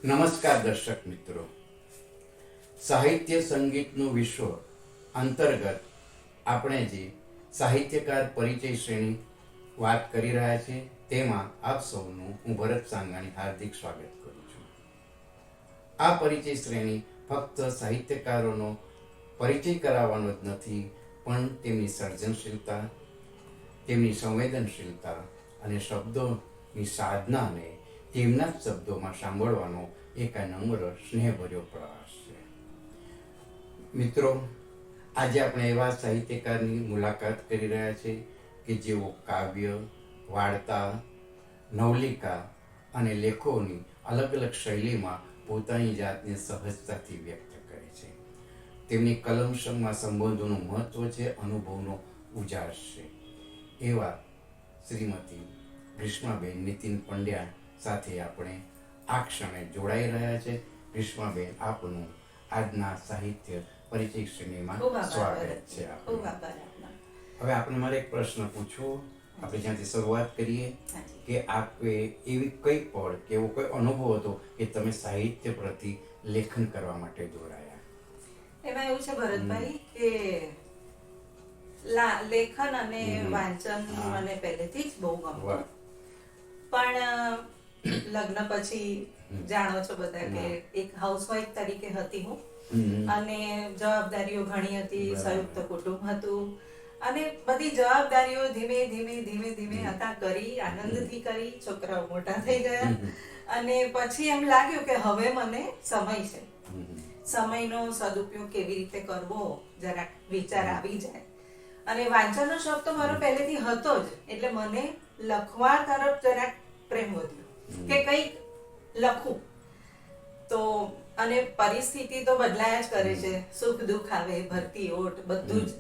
નમસ્કાર દર્શક મિત્રો, સાહિત્ય સંગીતનું વિશ્વ અંતર્ગત આપણે જે સાહિત્યકાર પરિચય શ્રેણી વાત કરી રહ્યા છીએ તેમાં આપ સૌનું હું ભરત સાંગાણી હાર્દિક સ્વાગત કરું છું. આ પરિચય શ્રેણી ફક્ત સાહિત્યકારોનો પરિચય કરાવવાનો જ નથી, પણ તેમની સર્જનશીલતા, તેમની સંવેદનશીલતા અને શબ્દોની સાધનાને તેમના જ શબ્દોમાં સાંભળવાનો એક નમ્ર સ્નેહભર્યો પ્રયાસ છે. મિત્રો, આજે આપણે એવા સાહિત્યકારની મુલાકાત કરી રહ્યા છીએ કે જેઓ કાવ્ય, વાર્તા, નવલિકા અને લેખોની અલગ અલગ શૈલીમાં પોતાની જાતને સહજતાથી વ્યક્ત કરે છે. તેમની કલમસંગમાં સંબંધોનું મહત્વ છે, અનુભવનો ઉજાસ છે. એવા શ્રીમતી ગ્રીષ્માબેન નીતિન પંડ્યા સાથે આપણે આ ક્ષણે જોડાઈ રહ્યા છે. ગ્રીષ્માબેન, આપનું આજના સાહિત્ય પરિચય શ્રેણીમાં સ્વાગત છે. હવે આપણે મારે એક પ્રશ્ન પૂછવો, આપણે જ્યાંથી શરૂઆત કરીએ કે આપે એવી કઈ પળ કે એવો કોઈ અનુભવ હતો કે તમે સાહિત્ય પ્રતિ લેખન કરવા માટે દોરાયા? એમાં એવું છે ભરતભાઈ કે લેખન અને વાંચન મને પહેલેથી જ બહુ ગમતું, પણ લગ્ન પછી જાણો છો બધા કે એક હાઉસવાઈફ તરીકે હતી હું, અને જવાબદારીઓ ઘણી હતી, સંયુક્ત કુટુંબ હતું, અને બધી જવાબદારીઓ ધીમે ધીમે હતા કરી, આનંદથી કરી. છોકરાઓ મોટા થઈ ગયા અને પછી એમ લાગ્યું કે હવે મને સમય છે, સમયનો સદુપયોગ કેવી રીતે કરવો જરાક વિચાર આવી જાય. અને વાંચનનો શોખ તો મારો પહેલેથી હતો જ, એટલે મને લખવા તરફ જરાક પ્રેમ વધ્યો કે કંઈક લખું. તો અને પરિસ્થિતિ તો બદલાયા જ કરે છે, સુખ દુઃખ આવે, ભરતી ઓટ, બધું જ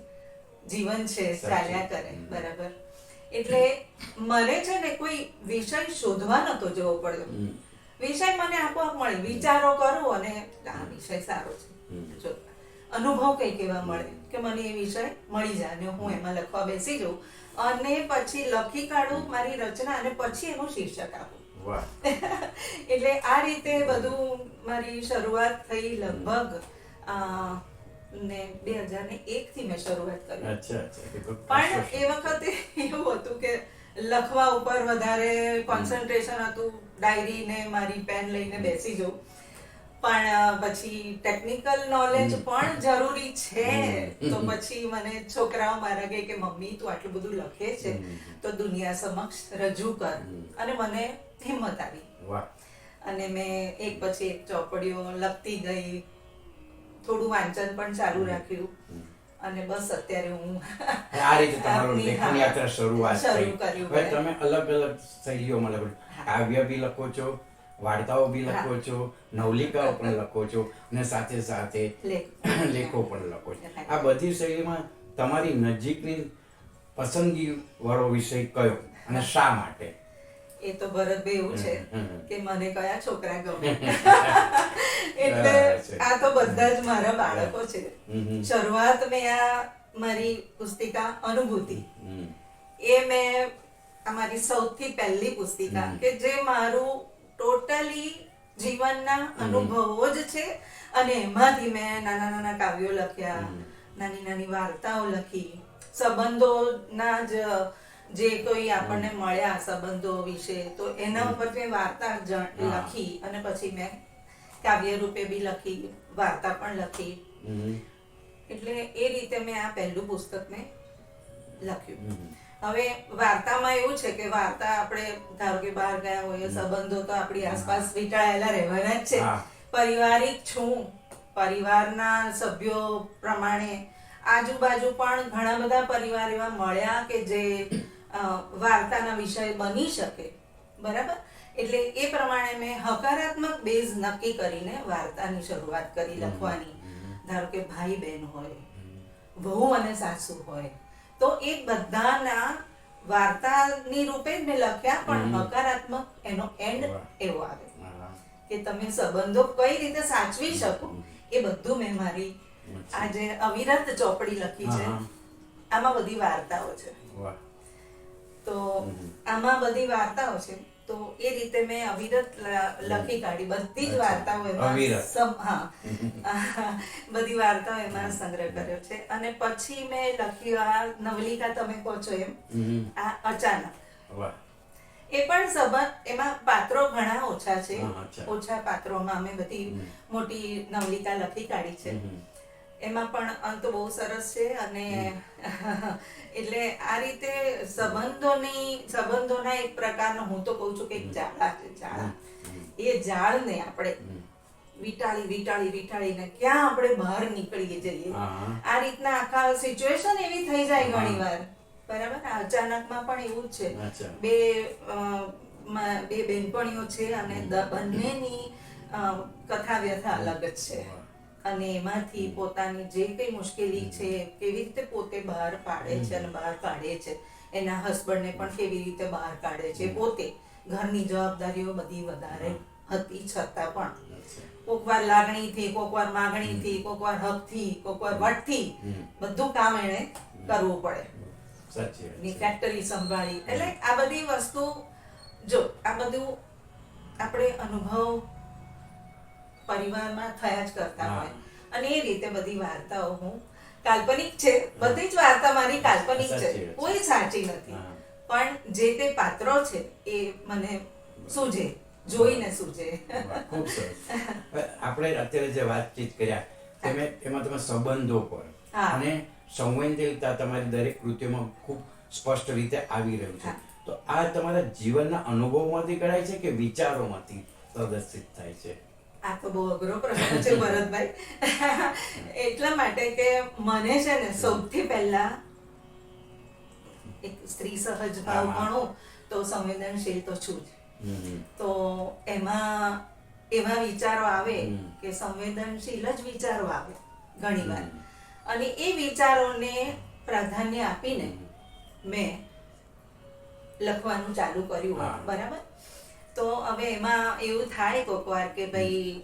જીવન છે, ચાલ્યા કરે, બરાબર. એટલે મને છે ને કોઈ વિષય શોધવા નતો જવો પડ્યો, વિષય મને આપોઆપ મળી. વિચારો કરું અને આ વિષય સારો છે, જો અનુભવ કંઈક એવા મળે કે મને એ વિષય મળી જાય અને હું એમાં લખવા બેસી જાઉં અને પછી લખી કાઢું મારી રચના અને પછી એનું શીર્ષક આપું. એટલે આ રીતે બધું મારી શરૂઆત થઈ. લગભગ ને 2001 થી મેં શરૂઆત કરી. પણ એ વખતે એવું હતું કે લખવા ઉપર વધારે કોન્સન્ટ્રેશન હતું, ડાયરી ને મારી પેન લઈને બેસી જાઉં. પણ પછી ટેકનિકલ નોલેજ પણ જરૂરી છે, તો પછી મને છોકરાઓ મારા કહે કે મમ્મી તું આટલું બધું લખે છે તો દુનિયા સમક્ષ રજૂ કર. અને મને હિંમત આવી અને મેં એક પછી એક ચોપડીઓ લખતી ગઈ, થોડું વાંચન પણ ચાલુ રાખ્યું અને બસ અત્યારે હું આ રીતે તમારું લેખન યાત્રા શરૂ કર્યું. હવે તમે અલગ અલગ શૈલીઓમાં લખો, કાવ્ય બી લખો છો, વાર્તાઓ બી લખો છો, નવલિકાઓ પણ લખો છો અને સાથે સાથે લેખો પણ લખો છો. આ બધી શૈલીમાં તમારી નજીકની પસંદગી વાળો વિષય કયો અને શા માટે? એ તો ભરતભાઈ એવું છે કે મને કયા છોકરા ગમે, એટલે આ તો બધા જ મારા બાળકો છે. શરૂઆત મેં આ મારી પુસ્તિકા અનુભૂતિ, એ મેં અમારી સૌથી પહેલી પુસ્તિકા કે જે મારું ટોટલી જીવનના અનુભવો જ છે, અને એમાંથી મેં નાના નાના કાવ્યો લખ્યા, નાની નાની વાર્તાઓ લખી, સંબંધોના જ જે કોઈ આપણને મળ્યા સંબંધો વિશે તો એના ઉપર મેં વાર્તા લખી અને પછી મેં કાવ્ય રૂપે બી લખી, વાર્તા પણ લખી. એટલે એ રીતે મેં આ પહેલું પુસ્તક મેં લખ્યું. હવે વાર્તામાં એવું છે કે વાર્તા આપણે ધારો કે બહાર ગયા હોઈએ, સંબંધો તો આપણી આસપાસ વીંટાળેલા રહેવાના જ છે. પારિવારિક છું, પરિવારના સભ્યો પ્રમાણે આજુબાજુ પણ ઘણા બધા પરિવાર એવા મળ્યા કે જે વાર્તાના વિષય બની શકે, બરાબર. એટલે એ પ્રમાણે મેં હકારાત્મક બેઝ નક્કી કરીને વાર્તાની શરૂઆત કરી લખવાની. ધારો કે ભાઈ બહેન હોય, વહુ અને સાસુ હોય, તો એ બધાના વાર્તાની રૂપે જ મેં લખ્યા, પણ હકારાત્મક એનો એન્ડ એવો આવે કે તમે સંબંધો કઈ રીતે સાચવી શકો એ બધું મેં મારી આજે અવિરત ચોપડી લખી છે. આમાં બધી વાર્તાઓ છે, તો આમાં બધી વાર્તાઓ છે તો એ રીતે મેં અવિરત લખી કાઢી બધી જ વાર્તાઓ એમાં અવિરત. બધી વાર્તાઓ એમાં સંગ્રહ કર્યો છે. અને પછી મેં લખ્યું આ નવલિકા તમે કહો છો એમ, આ અચાનક. વાહ. એ પણ સંબંધ, એમાં પાત્રો ઘણા ઓછા છે. હા, અચ્છા. ઓછા પાત્રોમાં અમે બધી મોટી નવલિકા લખી કાઢી છે. એમાં પણ અંત બહુ સરસ છે. અને એટલે આ રીતે સંબંધોના એક પ્રકારનો, હું તો કહું છું કે એક જાળા છે, જાળા. એ જાળને આપણે વિટાળીને ક્યાં આપણે બહાર નીકળી જઈએ. આ રીતના આખા સિચ્યુએશન એવી થઈ જાય ઘણી વાર, બરાબર. અચાનકમાં પણ એવું જ છે. બે બેનપણીઓ છે અને બંનેની કથા વ્યથા અલગ જ છે. અને એમાંથી પોતાની જે કઈ મુશ્કેલી છે કેવી રીતે પોતે બહાર પાડે છે અને બહાર કાઢે છે, એના હસબન્ડને પણ કેવી રીતે બહાર કાઢે છે. પોતે ઘરની જવાબદારીઓ બધી વધારે હતી છતાં પણ કોક વાર લાગણીથી, કોક વાર માગણીથી, કોક વાર હકથી, કોક વાર વટથી બધું કામ એને કરવું પડે. ફેક્ટરી સંભાળી. એટલે આ બધી વસ્તુ, જો આ બધું આપણે અનુભવ પરિવારમાં થયા જ કરતા હોય. અને એ રીતે બધી વાર્તાઓ હું, કાલ્પનિક છે, બધી જ વાર્તા મારી કાલ્પનિક છે, કોઈ સાચી નથી. પણ જે તે પાત્રો છે એ મને સૂઝે, જોઈને સૂઝે. ખૂબ સરસ. આપણે અત્યારે જે વાતચીત કર્યા એમાં તમે સંબંધો પર અને સંવેદનશીલતા તમારી દરેક કૃતિઓમાં ખૂબ સ્પષ્ટ રીતે આવી રહ્યું છે. તો આ તમારા જીવનના અનુભવમાંથી કરાય છે કે વિચારોમાંથી પ્રદર્શિત થાય છે? આ તો બહુ અઘરો પ્રશ્ન છે ભરતભાઈ. એટલા માટે કે મને છે ને સૌથી પહેલા એક સ્ત્રી સહજ ભાવ ગણું તો સંવેદનશીલ તો છું જ. તો એમાં એવા વિચારો આવે કે સંવેદનશીલ જ વિચારો આવે ઘણી વાર. અને એ વિચારોને પ્રાધાન્ય આપીને મેં લખવાનું ચાલુ કર્યું, બરાબર. તો હવે એમાં એવું થાય કોઈક વાર કે ભાઈ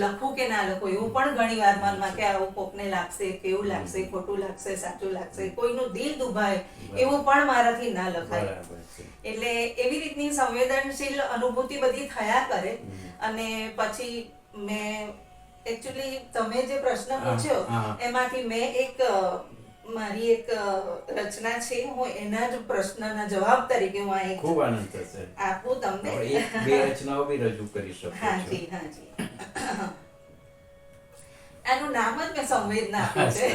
લખું કે ના લખું, એવું પણ ઘણી વાર મનમાં કે આવું કોકને લાગશે, કેવું લાગશે, ખોટું લાગશે, સાચું લાગશે, કોઈનું દિલ દુભાય એવું પણ મારાથી ના લખાય. એટલે એવી રીતની સંવેદનશીલ અનુભૂતિ બધી થયા કરે. અને પછી મેં એકચ્યુઅલી તમે જે પ્રશ્ન પૂછ્યો એમાંથી મેં મારી એક રચના છે, હું એના જ પ્રશ્નના જવાબ તરીકે હું આ ખૂબ આનંદ થશે આપું તમને. બે રચનાઓ બી રજૂ કરી શકો છો. હાજી. આનું નામ જ મેં સંવેદના આપ્યું છે.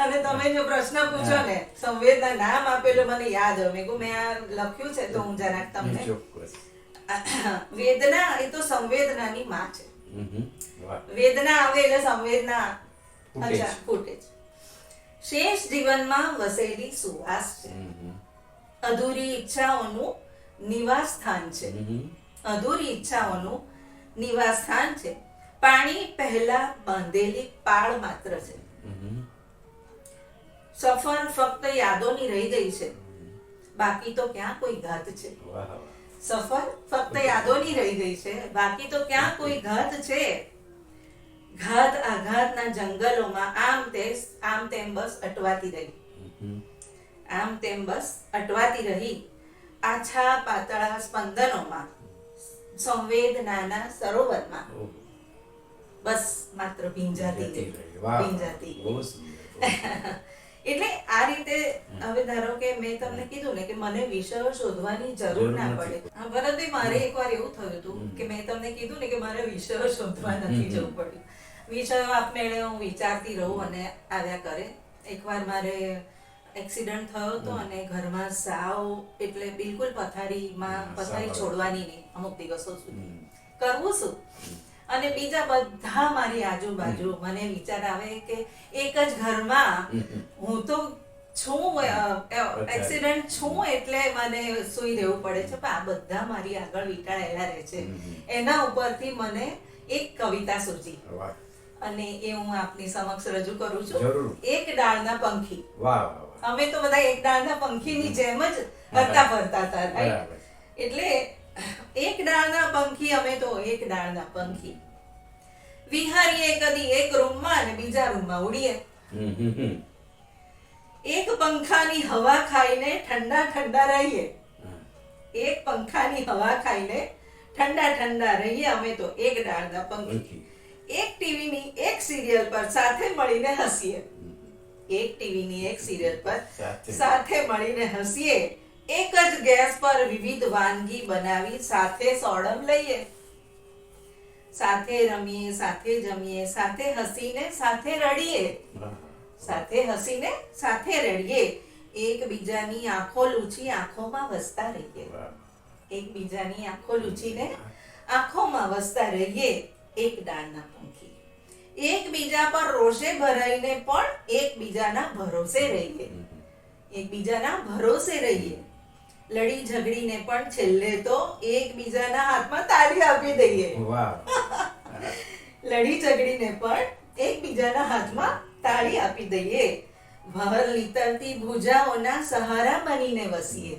અને તમે જો પ્રશ્ન પૂછો ને સંવેદના નામ આપેલું મને યાદ હોય, મેં આ લખ્યું છે તો હું જરાક તમને. વેદના એ તો સંવેદનાની માં છે. વેદના આવે એટલે સંવેદના ફૂટે છે. શેષ જીવનમાં વસેલી સુવાસ છે. અધૂરી ઈચ્છાઓનું નિવાસ સ્થાન છે. અધૂરી ઈચ્છાઓનું નિવાસ સ્થાન છે. પાણી પહેલા બાંધેલી પાળ માત્ર છે. સફર ફક્ત યાદોની રહી ગઈ છે, બાકી તો ક્યાં કોઈ ઘાત છે. સફર ફક્ત યાદોની રહી ગઈ છે, બાકી તો ક્યાં કોઈ ઘાત છે. ઘાત આઘાતના જંગલોમાં આમ તેમ બસ અટવાતી રહી. આમ તેમ બસ અટવાતી રહી. આછા પાતળા સ્પંદનોમાં, સંવેદનાના સરોવરમાં બસ માત્ર ભીંજાતી ગઈ. એટલે આ રીતે હવે ધારો કે મેં તમને કીધું ને કે મને વિષયો શોધવાની જરૂર ના પડે. ભરતભાઈ, મારે એકવાર એવું થયું હતું કે મેં તમને કીધું ને કે મારે વિષયો શોધવા નથી જવું પડ્યું. વિષયો આપમેળે હું વિચારતી રહું અને આવ્યા કરે. એકવાર મારે એક્સિડન્ટ થયો હતો અને ઘરમાં સાવ એટલે બિલકુલ પથારી છોડવાની નહીં અમુક દિવસો સુધી. કરવું શું? અને બીજા બધા મારી આજુબાજુ મને વિચાર આવે કે એક જ ઘરમાં હું તો છું, એક્સિડન્ટ છું એટલે મને સૂઈ રહેવું પડે છે, પણ આ બધા મારી આગળ વીંટાળેલા રહે છે. એના ઉપરથી મને એક કવિતા સૂચી અને એ હું આપની સમક્ષ રજૂ કરું છું. એક ડાળના પંખી. અમે તો બધા એક ડાળના પંખીની જેમ જ હરતા ફરતા હતા. એટલે એક ડાળના પંખી, અમે તો એક ડાળના પંખી. વિહારીએ કદી એક રૂમમાં અને બીજા રૂમમાં ઉડીએ. એક પંખાની હવા ખાઈને ઠંડા ઠંડા રહીએ. એક પંખાની હવા ખાઈને ઠંડા ઠંડા રહીએ અમે તો એક ડાળના પંખી, એક ટીવીની એક સિરિયલ પર સાથે મળીને હસીએ, એક ટીવીની એક સિરિયલ પર સાથે મળીને હસીએ, એક જ ગેસ પર વિવિધ વાનગી બનાવી સાથે સોડમ લઈએ, સાથે રમીએ, સાથે જમીએ, સાથે હસીને સાથે રડીએ, સાથે હસીને સાથે રડીએ, એકબીજાની આંખો લૂછી આંખોમાં વસતા રહીએ, એકબીજાની આંખો લૂછીને આંખોમાં વસતા રહીએ, એક ડાળના પંખી, એકબીજા પર રોષે ભરાઈને પણ એકબીજાના ભરોસે રહીએ, એકબીજાના ભરોસે રહીએ, લડી ઝઘડીને પણ છેલ્લે તો એકબીજાના હાથમાં તાળી આપી દઈએ, લડી ઝઘડીને પણ એકબીજાના હાથમાં તાળી આપી દઈએ, ભર લીતરતી ભુજાઓના સહારા બનીને વસીએ.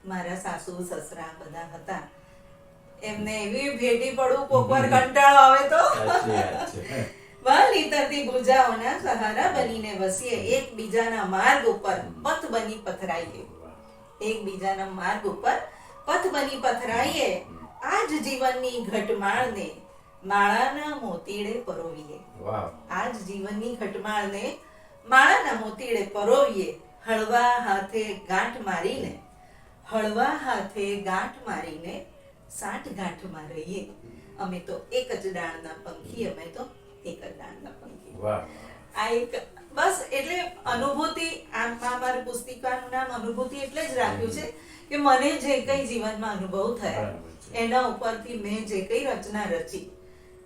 મારા સાસુ સસરા બધા હતા, એમને એવી ભેટી પડું કોકવાર કંટાળો આવે તો ભર લીતરતી ભુજાઓના સહારા બનીને વસીએ, એકબીજાના માર્ગ ઉપર પથ બની પથરાઈએ, એકબીજાના માર્ગ ઉપર પથ બની પથરાઈએ, આજ જીવનની ઘટમાળને માળાના મોતીડે પરોવીએ, આજ જીવનની ઘટમાળને માળાના મોતીડે પરોવીએ, હળવા હાથે ગાંઠ મારીને, હળવા હાથે ગાંઠ મારીને સાઠગાંઠમાં રહીએ, અમે તો એક જ ડાળના પંખી, અમે તો એક જ ડાળના પંખી. આ એક બસ એટલે અનુભૂતિ, આ મારું પુસ્તિકાનું નામ અનુભૂતિ એટલે જ રાખ્યું છે કે મને જે કઈ જીવનમાં અનુભવ થયા એના ઉપરથી મેં જે કઈ રચના રચી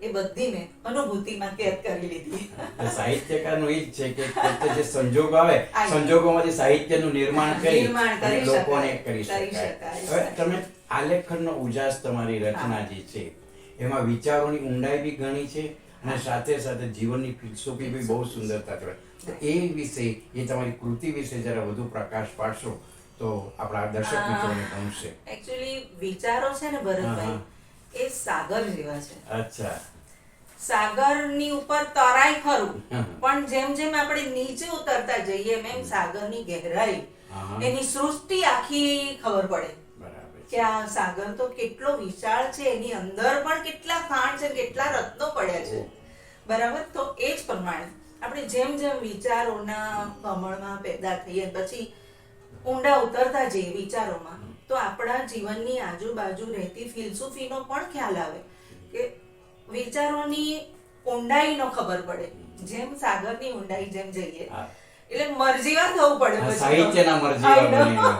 એ બધી મેં અનુભૂતિમાં કેદ કરી લીધી. સાહિત્યકારનું ઈ જ છે કે પોતે જે સંજોગો આવે સંજોગોમાંથી સાહિત્યનું નિર્માણ કરી અને લોકોને કરી શકાય. હવે તમે આલેખનનો ઉજાસ તમારી રચના જે છે એમાં વિચારોની ઊંડાઈ બી ઘણી છે અને સાથે સાથે જીવનની ફિલસૂફી બી બહુ સુંદરતા છે. તો એ વિશે, એ તમારી કૃતિ વિશે જરા વધુ પ્રકાશ પાડશો તો આપણા દર્શક મિત્રોને ગમશે. એક્ચ્યુઅલી વિચારો છે ને ભરતભાઈ, એ સાગર જેવા છે. અચ્છા. સાગરની ઉપર તરાય ખરું, પણ જેમ જેમ આપણે નીચે ઉતરતા જઈએ એમ સાગરની ગહેરાઈ, એની સૃષ્ટિ આખી ખબર પડે કે આ સાગર તો કેટલો વિશાળ છે, એની અંદર પણ કેટલા ખાણ છે, કેટલા રત્નો પડ્યા છે. બરાબર. તો એ જ પ્રમાણે આપણે જેમ જેમ વિચારોના કમળમાં પેદા થઈએ, પછી ઊંડા ઉતરતા જઈએ વિચારોમાં, તો આપણા જીવનની આજુબાજુ રહેતી ફિલસૂફીનો પણ ખ્યાલ આવે કે વિચારોની ઊંડાઈનો ખબર પડે. જેમ સાગરની ઊંડાઈ જેમ જઈએ એટલે મરજીવા થવું પડે, સાહિત્યના મરજીવા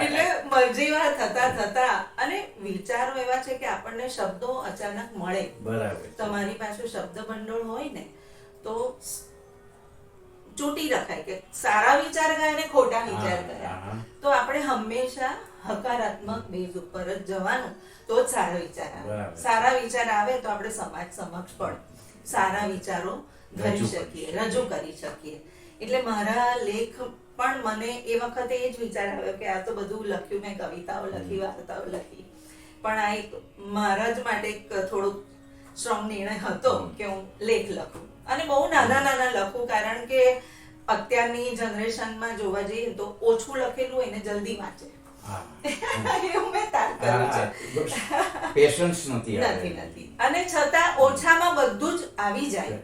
એટલે મરજીવા થતા થતા અને વિચારો એવા છે કે આપણને શબ્દો અચાનક મળે. બરાબર. તમારી પાસે શબ્દ ભંડોળ હોય ને તો ચૂંટી રખાય કે સારા વિચાર ગયા ને ખોટા વિચાર ગયા, તો આપણે હંમેશા હકારાત્મક બેઝ ઉપર જ જવાનું, તો જ સારા વિચાર આવે. સારા વિચાર આવે તો આપણે સમાજ સમક્ષ પણ સારા વિચારો ધરી શકીએ, રજૂ કરી શકીએ. એટલે મારા લેખ પણ મને એ વખતે એ જ વિચાર આવ્યો કે આ તો બધું લખ્યું, મેં કવિતાઓ લખી, વાર્તાઓ લખી, પણ આ એક મારા જ માટે એક થોડુંક સ્ટ્રોંગ નિર્ણય હતો કે હું લેખ લખું, અને બહુ નાના નાના લખું, કારણ કે અત્યારની જનરેશનમાં જોવા જઈએ તો ઓછું લખેલું એને જલ્દી વાંચે. એવું મેં તાર કર્યું છે. પેશન્સ નથી. અને છતાં ઓછામાં બધું જ આવી જાય,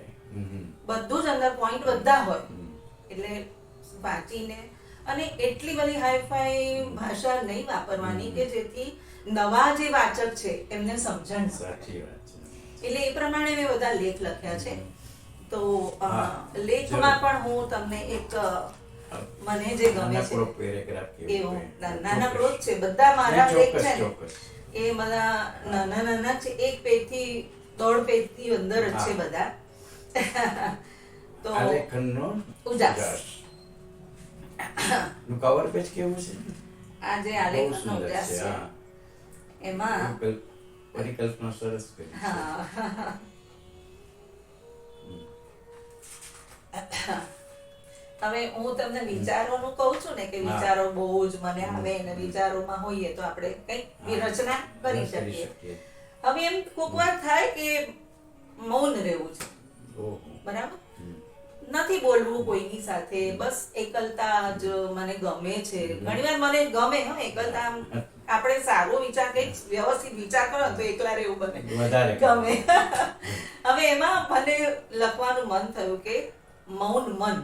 બધું જ અંદર પોઈન્ટ બધા હોય એટલે વાંચીને, અને એટલી બધી હાઈફાઈ ભાષા નહીં વાપરવાની કે જેથી નવા જે વાચક છે એમને સમજણ. સાચી વાત છે. એટલે એ પ્રમાણે મેં બધા લેખ લખ્યા છે. તો લેખમાં પણ હું તમને એક મને જે ગમે છે એવું નાના પ્રોજ છે, બધા મારા લેખ છે ને એ બધા નાના નાના છે, 1 પેજ થી 1.5 પેજ થી અંદર જ છે બધા. તો આલેખનનો ઉજાસ નું કવર પેજ કેવું છે? આ જે આલેખનનો ઉજાસ છે એમાં પરિકલ્પના સરસ કરી. હા. હવે હું તમને વિચારોનું કહું છું ને કે વિચારો બહુ જ મને આવે અને વિચારોમાં હોઈએ તો આપણે કઈ રચના કરી શકીએ. હવે એમ કોક વાર થાય કે મૌન રહેવું છે, બરાબર, નથી બોલવું કોઈની સાથે, બસ એકલતા જ મને ગમે છે. ઘણીવાર મને ગમે એકલતા, આમ આપણે સારો વિચાર કંઈક વ્યવસ્થિત વિચાર કરો તો એકલા રહેવું બને વધારે ગમે. હવે એમાં મને લખવાનું મન થયું કે મૌન મન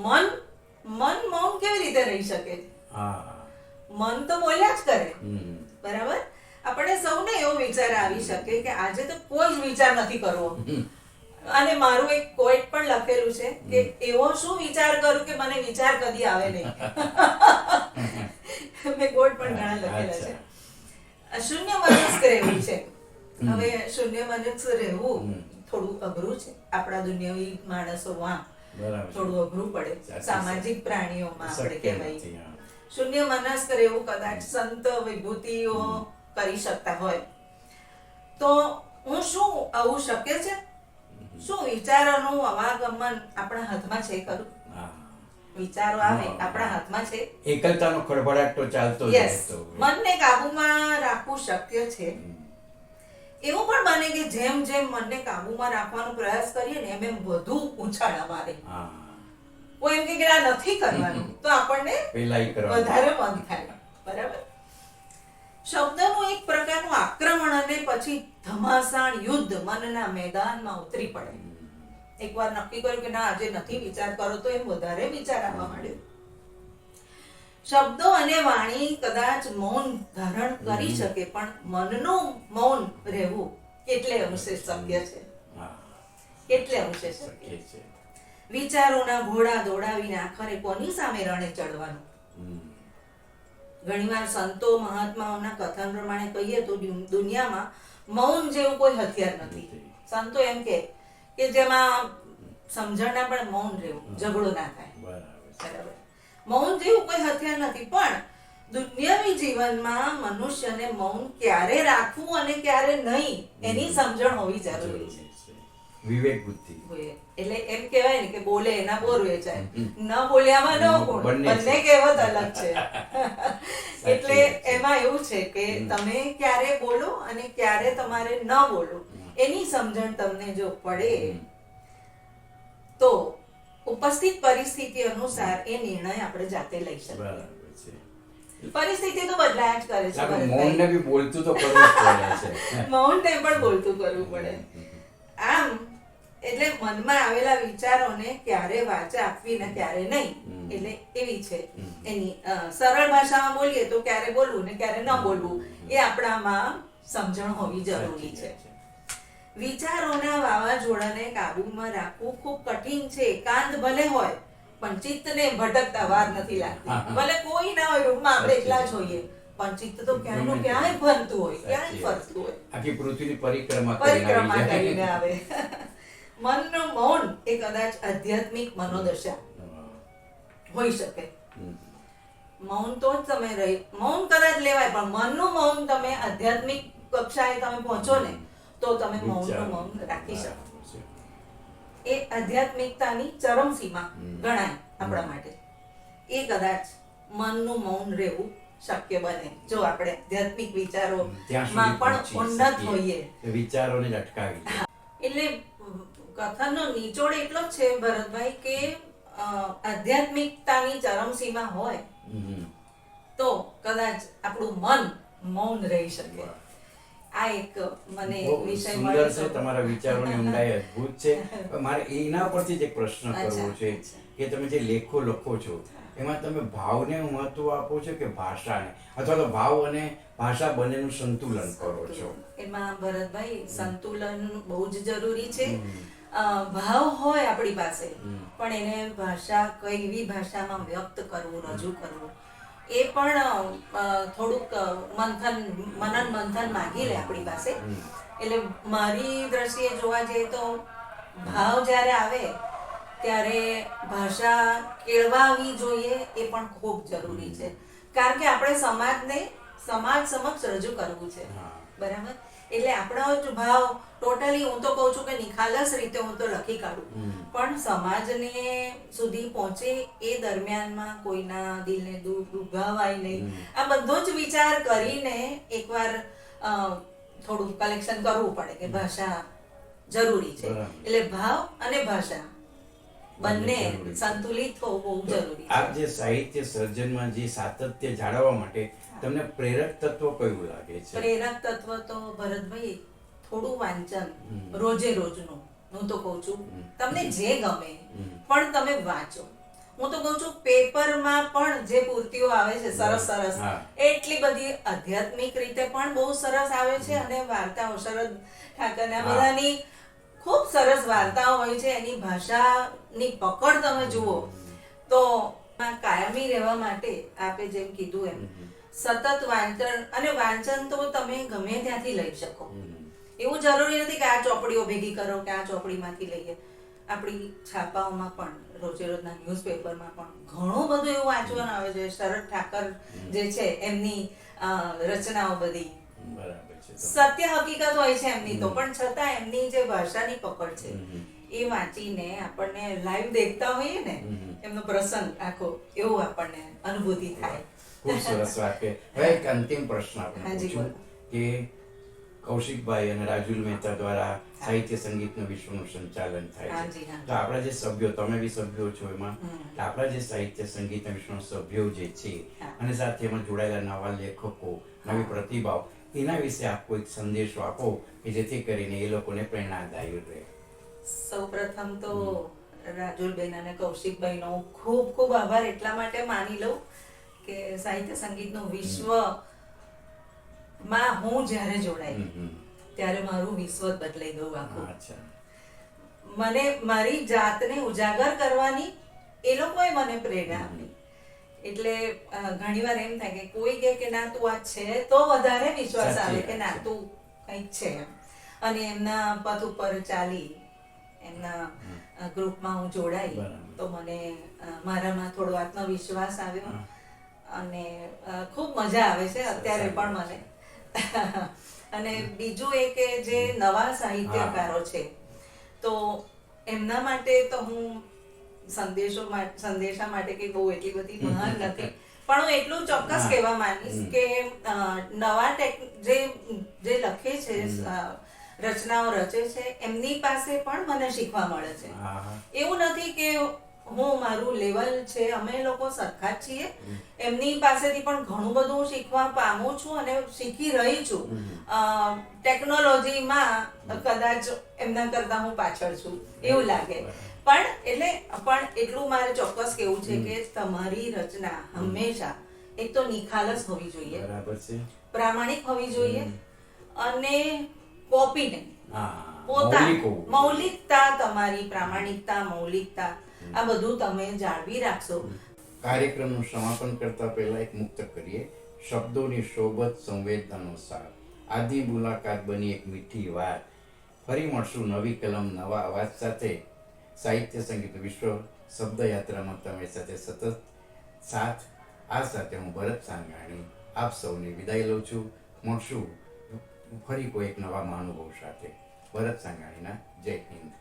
મન મન મૌન કેવી રીતે રહી શકે? મન તો બોલ્યા જ કરે, બરાબર? આપણે સૌને એવો વિચાર આવી શકે કે આજે તો કોઈ જ વિચાર નથી કરવો, અને મારું એક કોઈટ પણ લખેલું છે કે એવો શું વિચાર કરું કે મને વિચાર કદી આવે નહીં. મેં કોઈટ પણ ઘણા લખેલા છે. શૂન્ય મનસ્ક રહેવું છે. હવે શૂન્ય મનસ્ક રહેવું થોડું અઘરું છે આપણા દુનિયાવી માણસોમાં, થોડું અઘરું પડે. સામાજિક પ્રાણીઓમાં આપણે કહેવાય શૂન્ય મનસ્ક રહેવું કદાચ સંત વિભૂતિઓ કરી શકતા હોય તો હું શું આવું શક્ય છે? શું વિચારોનું અવાગમન આપણા હાથમાં છે ખરું? વિચારો આવે આપણા હાથમાં છે? એકલતાનો ખળભળાટ તો ચાલતો જ રહેતો. મનને કાબુમાં રાખવું શક્ય છે. એવું પણ બને કે જેમ જેમ મનને કાબુમાં રાખવાનો પ્રયાસ કરીએ ને એમ વધુ ઉછાળા મારે. કોઈ એમ કે આ નથી કરવાનું તો આપણને વધારે મન થાય, બરાબર? શબ્દનું એક પ્રકારનું આક્રમણ અને પછી ધમાસાણ યુદ્ધ મનના મેદાનમાં ઉતરી પડે. એકવાર નક્કી કર્યું કે ના આજે નથી વિચાર કરો તો એમ વધારે વિચાર આવવા માંડ્યો. શબ્દો અને વાણી કદાચ મૌન ધારણ કરી શકે પણ મનનું મૌન રહેવું કેટલે અંશે શક્ય છે? કેટલે અંશે શક્ય છે? વિચારોના ઘોડા દોડાવીને આખરે કોની સામે રણે ચડવાનું? ઘણીવાર સંતો મહાત્માઓના કથન પ્રમાણે કહીએ તો દુનિયામાં મૌન જેવું કોઈ હથિયાર નથી. સંતો એમ કે જેમાં સમજણના પણ મૌન રહેવું, ઝઘડો ના થાય, બરાબર? મૌન જેવું કોઈ હથિયાર નથી. પણ દુનિયાવી જીવનમાં મનુષ્યને મૌન ક્યારે રાખવું અને ક્યારે નહીં એની સમજણ હોવી જરૂરી છે. વિવેક બુદ્ધિ. એટલે એમ કહેવાય ને કે બોલે એના બોર વેચાય, ન બોલ્યામાં ન ગુણ. બંને કહેવત અલગ છે. એટલે એમાં એવું છે કે તમે ક્યારે બોલો અને ક્યારે તમારે ન બોલો એની સમજણ તમને જો પડે તો ઉપસ્થિત પરિસ્થિતિ અનુસાર એ નિર્ણય આપણે જાતે લઈ શકીએ. પરિસ્થિતિ તો બદલાયા જ કરે છે. મૌનને બી બોલતું તો કરવું પડે છે. મૌનને પણ બોલતું કરવું પડે. આમ એટલે મનમાં આવેલા વિચારોને ક્યારે વાચા આપવી ને ક્યારે નહીં, એટલે એવી છે એની સરળ ભાષામાં બોલીએ તો ક્યારે બોલવું ને ક્યારે ન બોલવું એ આપણામાં સમજણ હોવી જરૂરી છે. વિચારોના વાવાઝોડાને કાબૂમાં રાખવું ખૂબ કઠિન છે. એકાંત ભલે હોય પણ ચિત્તને ભટકતા વાર નથી લાગતી. ભલે કોઈ ના હોય, રૂમમાં આપણે એકલા જ હોઈએ, પણ ચિત્ત તો ક્યાંયનું ક્યાંય ફરતું હોય, ક્યાંય ફરતું હોય, આખી પૃથ્વીની પરિક્રમા કરીને આવે. મનનું મૌન એ કદાચ આધ્યાત્મિક મનોદશા હોઈ શકે. મૌન તો જ તમે રહી, મૌન કદાચ લેવાય પણ મનનું મૌન તમે આધ્યાત્મિક કક્ષાએ તમે પહોંચો ને તો તમે મૌનનું મૌન રાખી શકો. એ આધ્યાત્મિકતાની ચરમસીમા ગણાય આપણા માટે. એ કદાચ મનનું મૌન રહેવું શક્ય બને જો આપણે આધ્યાત્મિક વિચારોમાં પણ ઉન્નત હોઈએ. વિચારોને અટકાવી. એટલે કથનનો નિચોડ એટલો જ છે ભરતભાઈ કે આધ્યાત્મિકતાની ચરમસીમા હોય તો કદાચ આપણું મન મૌન રહી શકે. આ એક મને વિષય મળ્યો છે. તમારા વિચારોની ઊંડાઈ અદ્ભુત છે. મારે એના પરથી જ એક પ્રશ્ન કરવો છે કે તમે જે લેખો લખો છો એમાં તમે ભાવને મહત્વ આપો છો કે ભાષાને, અથવા તો ભાવ અને ભાષા બંનેનું સંતુલન કરો છો? એમાં ભરતભાઈ સંતુલન બહુ જ જરૂરી છે. ભાવ હોય આપણી પાસે પણ એને ભાષા કઈ એવી ભાષામાં વ્યક્ત કરવું, રજૂ કરવું એ પણ થોડુંક મનન મંથન માંગી લે આપણી પાસે. એટલે મારી દ્રષ્ટિએ જોવા જઈએ તો ભાવ જ્યારે આવે ત્યારે ભાષા કેળવાવી જોઈએ એ પણ ખૂબ જરૂરી છે. કારણ કે આપણે સમાજ સમક્ષ રજૂ કરવું છે, બરાબર? એટલે આપણો જ ભાવ ટોટલી હું તો કહું છું કે નિખાલસ રીતે હું તો લખી કાઢું, પણ સમાજને સુધી પહોંચે એ દરમિયાનમાં કોઈના દિલને દુભાવાય નહીં. આ બધો જ વિચાર કરીને એકવાર થોડું કલેક્શન કરવું પડે કે ભાષા જરૂરી છે. બરાબર. એટલે ભાવ અને ભાષા બંને જરૂરી છે. સંતુલિત હોવું બહુ જરૂરી આપ છે. જે સાહિત્ય સર્જનમાં જે સાતત્ય જાળવવા માટે તમને પ્રેરક તત્વ કયું લાગે છે? પ્રેરક તત્વ તો ભરતભાઈ થોડું વાંચન રોજે રોજનું, હું તો કહું છું તમને જે ગમે પણ તમે વાંચો. હું તો કહું છું પેપરમાં પણ જે પૂર્તિઓ આવે છે સરસ સરસ, હા. એટલી બધી આધ્યાત્મિક રીતે પણ બહુ સરસ આવે છે અને વાર્તાઓ શરદ ઠાકરના હા. બધાની ખૂબ સરસ વાર્તાઓ હોય છે. એની ભાષાની પકડ તમે જુઓ તો આ કાયમી રહેવા માટે આપે જેમ કીધું એમ સતત વાંચન, અને વાંચન તો તમે ગમે ત્યાંથી લઈ શકો. એવું જરૂરી નથી કે આ ચોપડીઓ ભેગી કરો કે આ ચોપડીમાંથી લઈએ. આપણી છાપાઓમાં પણ રોજે રોજના ન્યૂઝપેપરમાં પણ ઘણું બધું એવું વાંચવાનું આવે છે. શરદ ઠાકર જે છે એમની રચનાઓ બધી બરાબર છે. સત્ય હકીકત હોય છે એમની તો, પણ છતાં એમની જે ભાષાની પકડ છે એ વાંચીને આપણને લાઈવ દેખતા હોઈએ ને એમનો પ્રસંગ આખો, એવું આપણને અનુભૂતિ થાય. ખૂબ સરસ વાત છે. હવે એક અંતિમ પ્રશ્ન આપણે હાજી, પૂછું કે કૌશિકભાઈ અને રાજુલ મહેતા દ્વારા સાહિત્ય સંગીતનું વિશ્વનું સંચાલન થાય છે. હાજી, હા. તો આપણા જે સભ્યો, તમે બી સભ્યો છો એમાં, તો આપણા જે સાહિત્ય સંગીત વિશ્વના સભ્યો જે છે હા. અને સાથે એમાં જોડાયેલા નવા લેખકો, નવી પ્રતિભાઓ, એના વિશે આપ કોઈક સંદેશો આપો કે જેથી કરીને એ લોકોને પ્રેરણાદાયી રહે. સૌપ્રથમ તો રાજુલબેન અને કૌશિકભાઈનો હું ખૂબ ખૂબ આભાર એટલા માટે માની લઉં કે સાહિત્ય સંગીતનું વિશ્વમાં હું જ્યારે જોડાઈ ત્યારે મારું વિશ્વ જ બદલાઈ ગયું આખું. અચ્છા. મને મારી જાતને ઉજાગર કરવાની એ લોકોએ મને પ્રેરણા આપી. એટલે ઘણીવાર એમ થાય કે કોઈ કહે કે ના તું આ છે તો વધારે વિશ્વાસ આવે કે ના તું કંઈક છે એમ. અને એમના પથ ઉપર ચાલી એમના ગ્રુપમાં હું જોડાઈ તો મને મારામાં થોડો આત્મવિશ્વાસ આવ્યો અને ખૂબ મજા આવે છે અત્યારે પણ મને. અને બીજું એ કે જે નવા સાહિત્યકારો છે તો એમના માટે તો હું સંદેશા માટે કે બહુ એટલી બધી મહાન નથી, પણ હું એટલું ચોક્કસ કહેવા માંગીશ કે નવા જે લખે છે, રચનાઓ રચે છે, એમની પાસે પણ મને શીખવા મળે છે. એવું નથી કે હું મારું લેવલ છે, અમે લોકો સરખા જ છીએ. એમની પાસેથી પણ ઘણું બધું શીખવા પામું છું અને શીખી રહી છું. ટેકનોલોજીમાં કદાચ એમના કરતા હું પાછળ છું એવું લાગે, પણ એટલું મારે ચોક્કસ કેવું છે કે તમારી રચના હંમેશા એક તો નિખાલસ હોવી જોઈએ, બરાબર છે, પ્રામાણિક હોવી જોઈએ અને કોપી નહીં, પોતાની મૌલિકતા, તમારી પ્રામાણિકતા, મૌલિકતા, આ બધું તમે જાળવી રાખશો. કાર્યક્રમનું સમાપન કરતા પહેલા એક મુક્ત કરીએ. શબ્દોની શોભત સંવેદનાનો સાર, આદિ મુલાકાત બની એક મીઠી વાત. ફરી મળશું નવી કલમ નવા અવાજ સાથે. સાહિત્ય સંગીત વિશ્વ શબ્દયાત્રામાં તમારી સાથે સતત સાથ. આ સાથે હું ભરત સાંગાણી આપ સૌને વિદાય લઉં છું. મળશું ફરી કોઈ એક નવા મહાનુભાવ સાથે. ભરત સાંગાણીના જય હિન્દ.